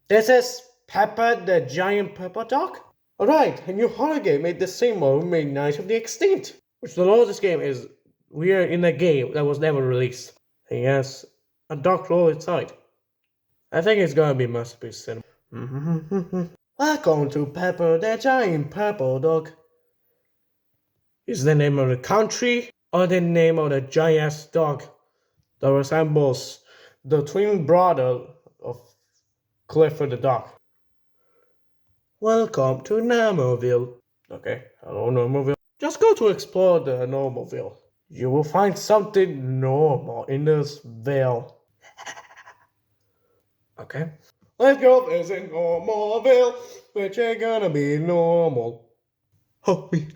This is Pepper the Giant Pepper Dog? Alright, a new horror game made this same world made Night of the Extinct. Which the law of this game is we are in a game that was never released. And yes, a dark roll inside. I think it's gonna be Masterpiece Cinema. Welcome to Pepper the Giant Purple Dog. Is the name of the country or the name of the giant dog that resembles the twin brother of Clifford the dog? Welcome to Normalville. Okay, hello Normalville. Just go to explore the Normalville. You will find something normal in this ville. Okay. Let's go visit Normalville, which ain't gonna be normal. Help me.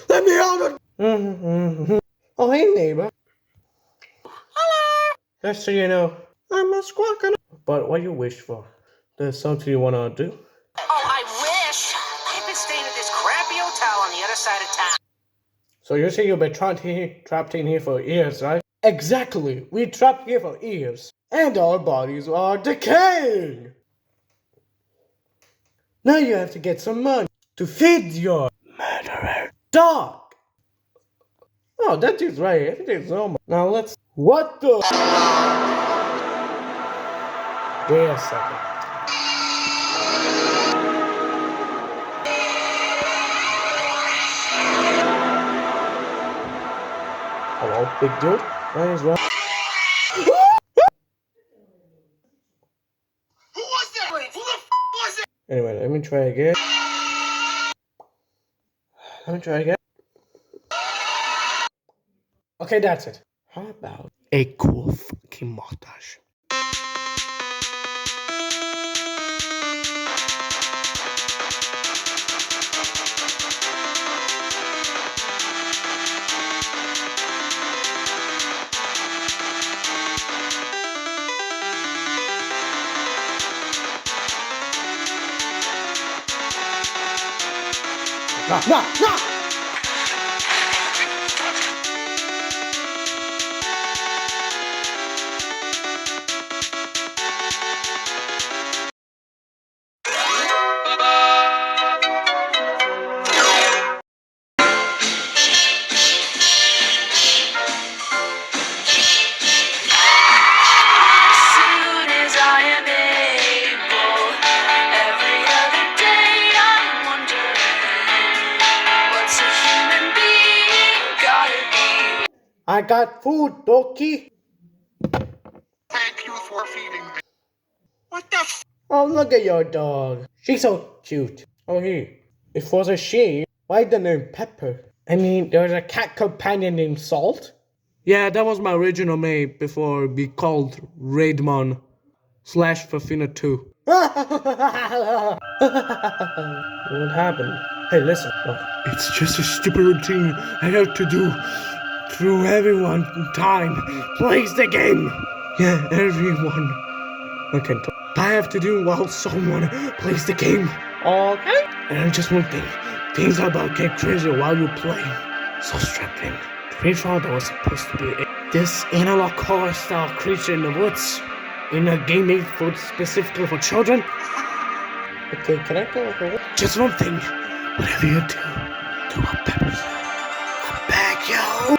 Let me out of... Oh, hey, neighbor. Hello. Just so you know, I'm a squawker. But what you wish for? There's something you wanna do? Oh, I wish. I've been staying at this crappy hotel on the other side of town. So you say you've been trapped in here for years, right? Exactly. We trapped here for years. And our bodies are decaying. Now you have to get some money to feed your murderer dog. Oh, that is right. Everything's normal. Now let's... What the... Wait a second. Hello, big dude? What is wrong? Who was that? Who the was it? Anyway, let me try again. Okay, that's it. How about a cool fucking montage? No! I got food, Doki. Thank you for feeding me. What the f? Oh, look at your dog. She's so cute. Oh, hey. If it was a she, why the name Pepper? I mean, there's a cat companion named Salt. Yeah, that was my original name before we called Raidmon / Fafina 2. What happened? Hey, listen. Look. It's just a stupid routine I have to do through everyone in time plays the game. Yeah, everyone. Okay, I have to do while someone plays the game. Okay. And just one thing. Things are about to get crazier while you play. So strap in. Pretty sure that was supposed to be this analog horror style creature in the woods. In a game made for specifically for children. Okay, can I go over? Just one thing. Whatever you do what Pepper said. I'm back, yo.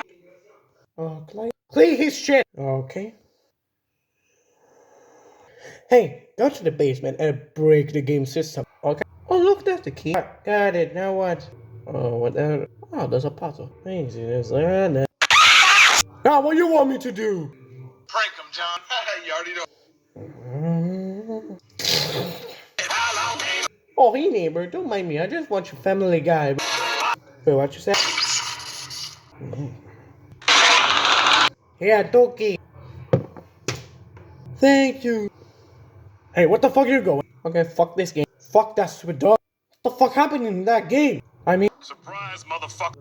Oh, clean his shit. Okay. Hey, go to the basement and break the game system. Okay. Oh, look, there's the key. Got it. Now what? Oh, what? Oh, there's a puzzle. Easy. There's that. Now, what you want me to do? Prank him, John. You already know. Oh, hey, neighbor. Don't mind me. I just want your Family Guy. Wait, what you said? Yeah, Doki. Thank you. Hey, what the fuck are you going? Okay, fuck this game. Fuck that stupid dog. What the fuck happened in that game? I mean... Surprise, motherfucker.